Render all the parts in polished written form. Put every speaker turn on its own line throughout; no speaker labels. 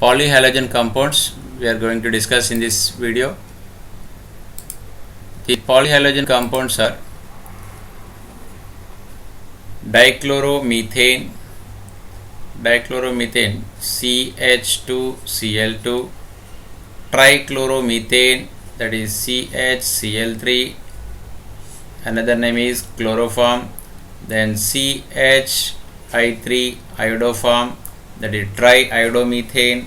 polyhalogen compounds we are going to discuss in this video. The polyhalogen compounds are dichloromethane CH2Cl2, trichloromethane, that is CHCl3, another name is chloroform, then CHI3 iodoform, that is triiodomethane.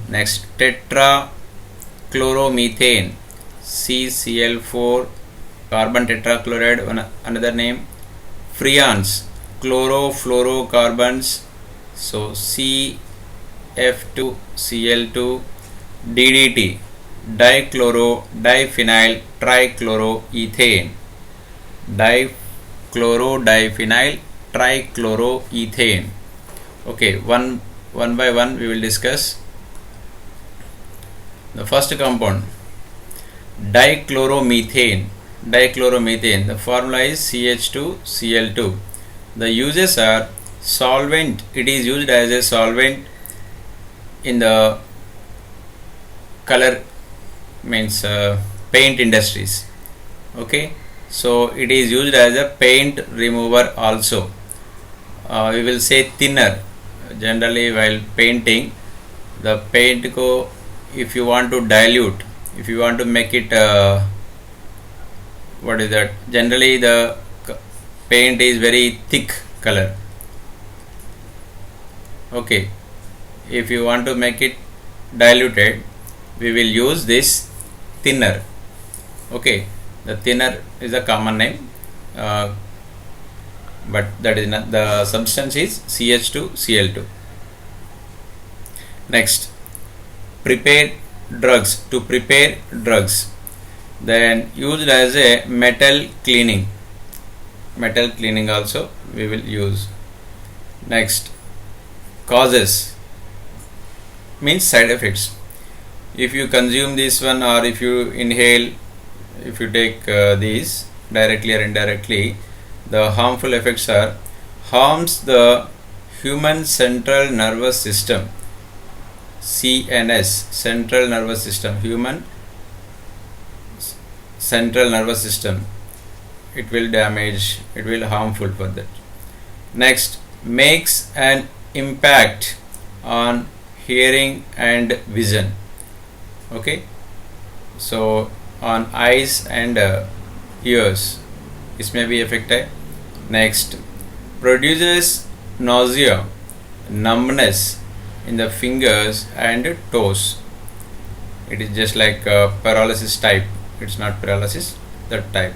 Next, tetrachloromethane CCl4, carbon tetrachloride, another name. Freons, chlorofluorocarbons, so CF2Cl2, DDT, diphenyl trichloroethane, diphenyl trichloroethane. Okay, one by one we will discuss. The first compound, dichloromethane. The formula is CH2Cl2. The uses are solvent. It is used as a solvent in the color, means paint industries. Okay, so it is used as a paint remover also. We will say thinner. Generally, while painting, the paint if you want to dilute, if you want to make it what is that, generally the paint is very thick color. Okay, if you want to make it diluted, we will use this thinner. Okay, the thinner is a common name, but that is not, the substance is CH2Cl2. Next, prepare drugs. To prepare drugs, then used as a metal cleaning also we will use. Next, causes means side effects. If you consume this one, or if you inhale, if you take these directly or indirectly, the harmful effects are: harms the human central nervous system, CNS, central nervous system, human central nervous system. It will damage, it will harmful for that. Next, makes an impact on hearing and vision. Okay, so on eyes and ears, this may be affected. Next, produces nausea, numbness in the fingers and toes. It is just like paralysis type. It's not paralysis, that type.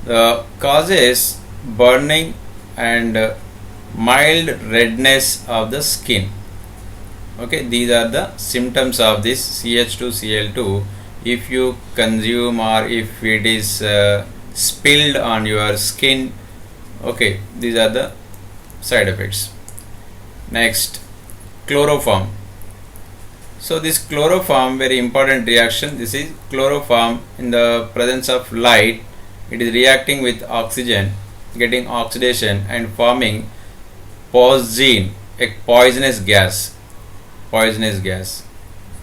The causes burning and mild redness of the skin. Okay, these are the symptoms of this CH2Cl2. If you consume, or if it is spilled on your skin, okay, these are the side effects. Next, chloroform. So this chloroform, very important reaction. This is chloroform. In the presence of light, it is reacting with oxygen, getting oxidation and forming phosgene, a poisonous gas.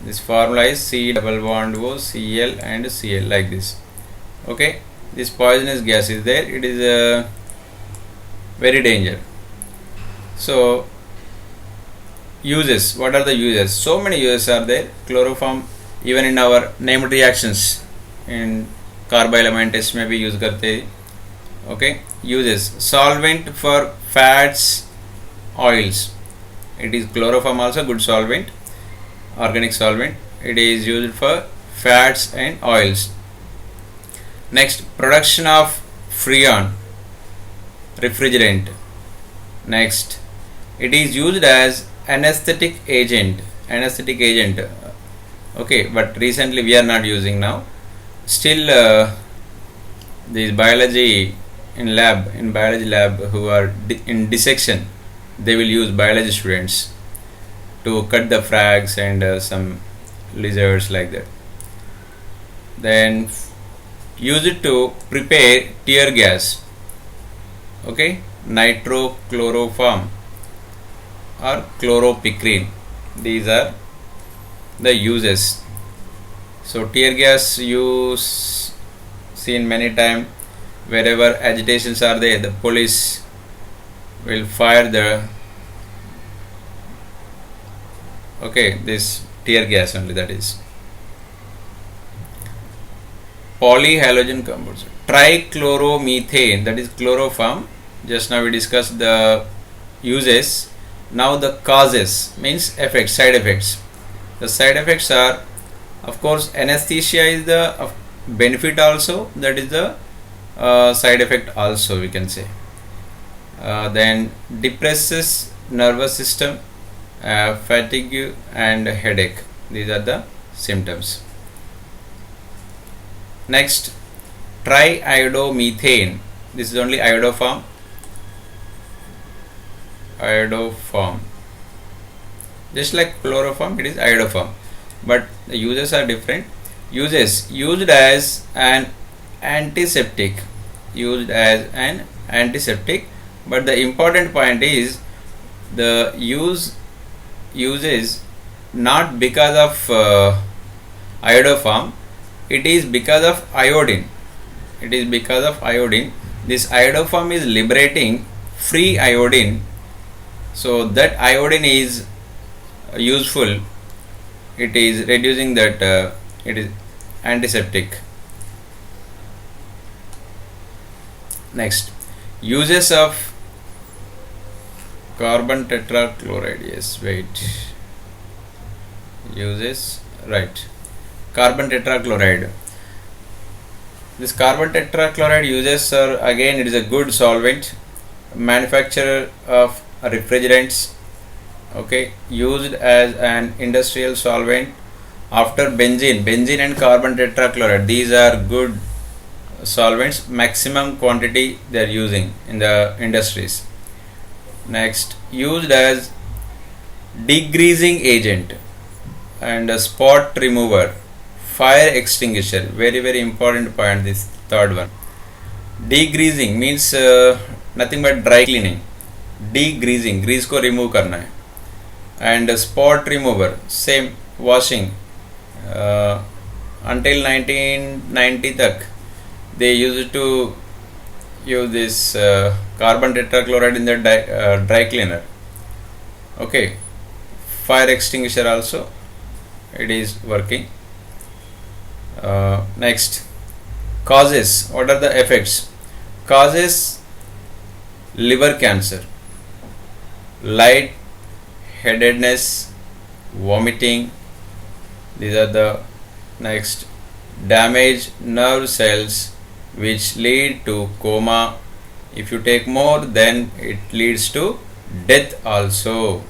This formula is C double bond O, Cl and Cl, like this. Okay, this poisonous gas is there. It is very dangerous. So uses, what are the uses? So many uses are there. Chloroform, even in our named reactions, in carbylamine test में भी use करते हैं. Okay, uses: solvent for fats, oils. It is chloroform also good solvent, organic solvent. It is used for fats and oils. Next, production of freon, refrigerant. Next, it is used as anesthetic agent. Okay, but recently we are not using now. Still this biology lab who are in dissection, they will use biology students to cut the frags and some lizards, like that. Then use it to prepare tear gas. Okay, nitrochloroform or chloropicrin. These are the uses. So tear gas you seen many times. Wherever agitations are there, the police will fire the this tear gas only, that is polyhalogen compounds. Trichloromethane, that is chloroform. Just now we discussed the uses. Now the causes means effects, side effects. The side effects are, of course, anesthesia is the benefit also, that is the side effect also we can say. Then depresses nervous system, fatigue and headache, these are the symptoms. Next, triiodomethane, this is only iodoform, just like chloroform, it is iodoform, but the uses are different. Uses: used as an antiseptic, but the important point is the uses not because of iodoform, it is because of iodine. This iodoform is liberating free iodine, so that iodine is useful. It is reducing that, it is antiseptic. Next, uses of carbon tetrachloride. Yes, wait. Uses, right. Carbon tetrachloride. This carbon tetrachloride uses are, again, it is a good solvent. Manufacturer of refrigerants. Used as an industrial solvent after benzene and carbon tetrachloride. These are good solvents, maximum quantity they are using in the industries. Next, used as degreasing agent and a spot remover, fire extinguisher. Very important point, this third one. Degreasing means nothing but dry cleaning. Degreasing, grease को remove करना है. And spot remover, same, washing. Until 1990 तक they used to use this carbon tetrachloride in the dry cleaner. Fire extinguisher also it is working. Next, causes. What are the effects? Causes: liver cancer, light headedness, vomiting. These are the next. Damage nerve cells, which lead to coma. If you take more, then it leads to death also.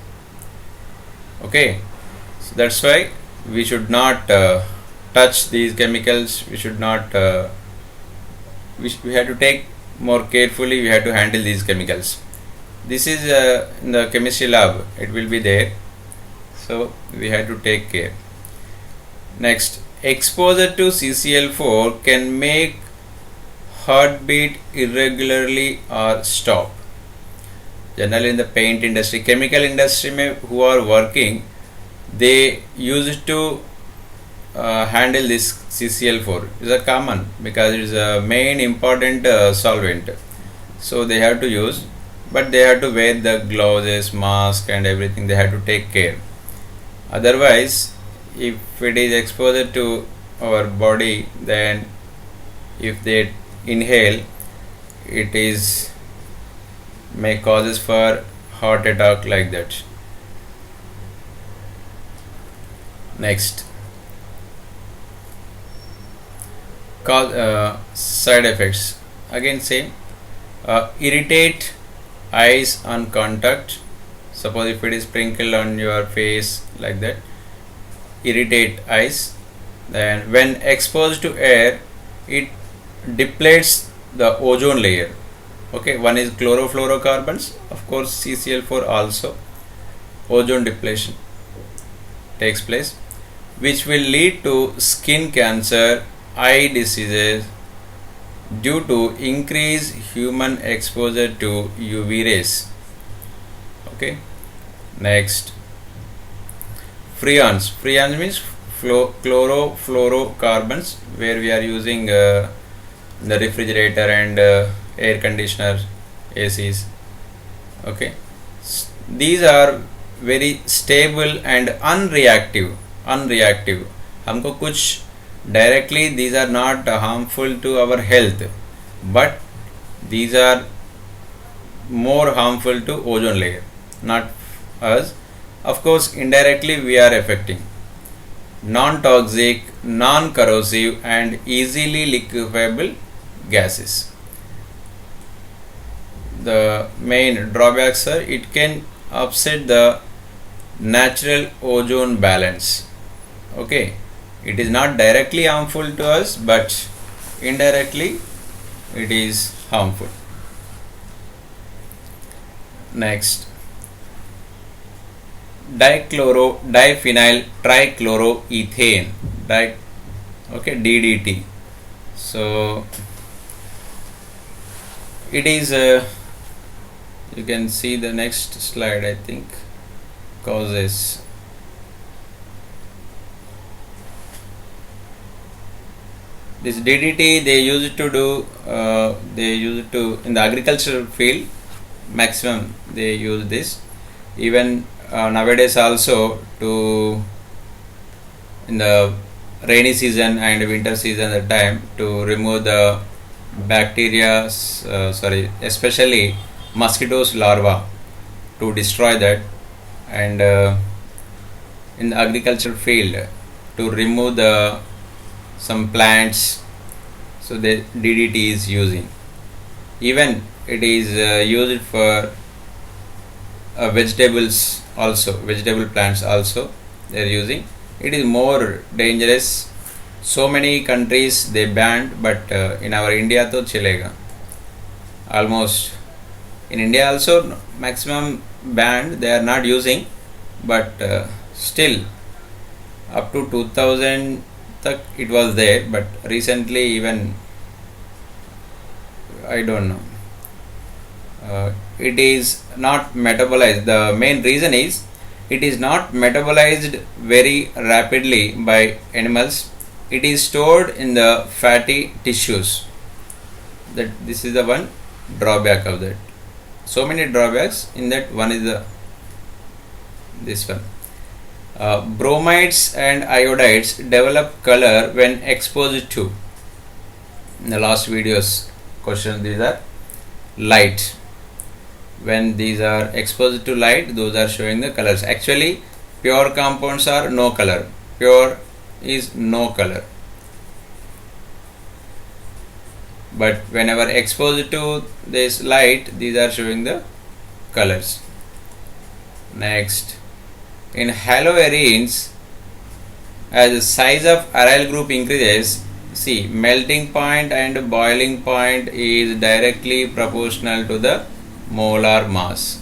So that's why we should not touch these chemicals. We should not we have to take more carefully. We have to handle these chemicals. This is in the chemistry lab, it will be there, so we have to take care. Next, exposure to CCl4 can make heartbeat irregularly or stop. Generally in the paint industry, chemical industry who are working, they used to handle this CCl4. It is a common because it is a main important solvent, so they have to use, but they have to wear the gloves, mask and everything. They have to take care. Otherwise, if it is exposed to our body, then if they inhale, it is may causes for heart attack, like that. Next, side effects. Again same. Irritate eyes on contact. Suppose if it is sprinkled on your face like that, irritate eyes. Then when exposed to air, it depletes the ozone layer. One is chlorofluorocarbons, of course CCl4 also. Ozone depletion takes place, which will lead to skin cancer, eye diseases due to increased human exposure to UV rays. Next, Freons means chlorofluorocarbons, where we are using the refrigerator and air conditioner, ACs. Okay, these are very stable and unreactive. हमको कुछ directly these are not harmful to our health, but these are more harmful to ozone layer, not us. Of course, indirectly we are affecting. Non-toxic, non-corrosive and easily liquefiable gases. The main drawbacks are it can upset the natural ozone balance. Okay, it is not directly harmful to us, but indirectly it is harmful. Next, diphenyl trichloroethane, okay, DDT. So it is you can see the next slide, I think, causes. This DDT they used to do in the agricultural field, maximum they use this. Even nowadays also, to in the rainy season and winter season at the time, to remove the bacteria, especially mosquitoes larva, to destroy that. And in the agricultural field, to remove the some plants, so the DDT is using. Even it is used for vegetables also, vegetable plants also they are using. It is more dangerous. So many countries they banned, but in our India to chalega. Almost in India also maximum banned, they are not using, but still up to 2000 it was there, but recently even I don't know. It is not metabolized. The main reason is it is not metabolized very rapidly by animals. It is stored in the fatty tissues. That this is the one drawback of that. So many drawbacks in that. One is this one. Bromides and iodides develop color when exposed to, in the last video's question, these are light. When these are exposed to light, those are showing the colors. Actually, pure compounds are no color. Pure is no color. But whenever exposed to this light, these are showing the colors. Next, in haloarenes, as the size of aryl group increases, see, melting point and boiling point is directly proportional to the molar mass.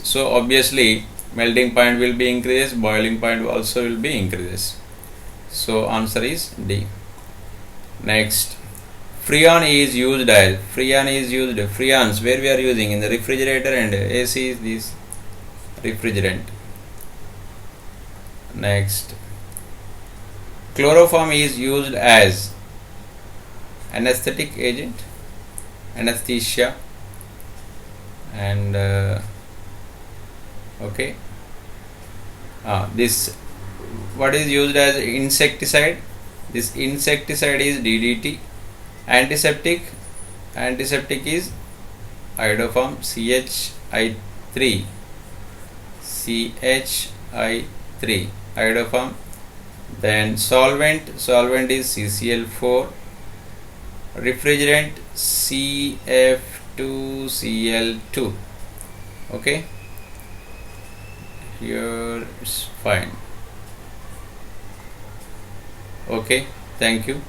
So obviously melting point will be increased, boiling point also will be increases. So answer is D. Next, freon is used freons where we are using in the refrigerator and AC is this refrigerant. Next, chloroform is used as anesthetic agent, anesthesia, and okay, this what is used as insecticide. This insecticide is DDT. Antiseptic is iodoform CHI3 iodoform. Then solvent is CCl4. Refrigerant CF2Cl2. Okay, here is fine. Okay, thank you.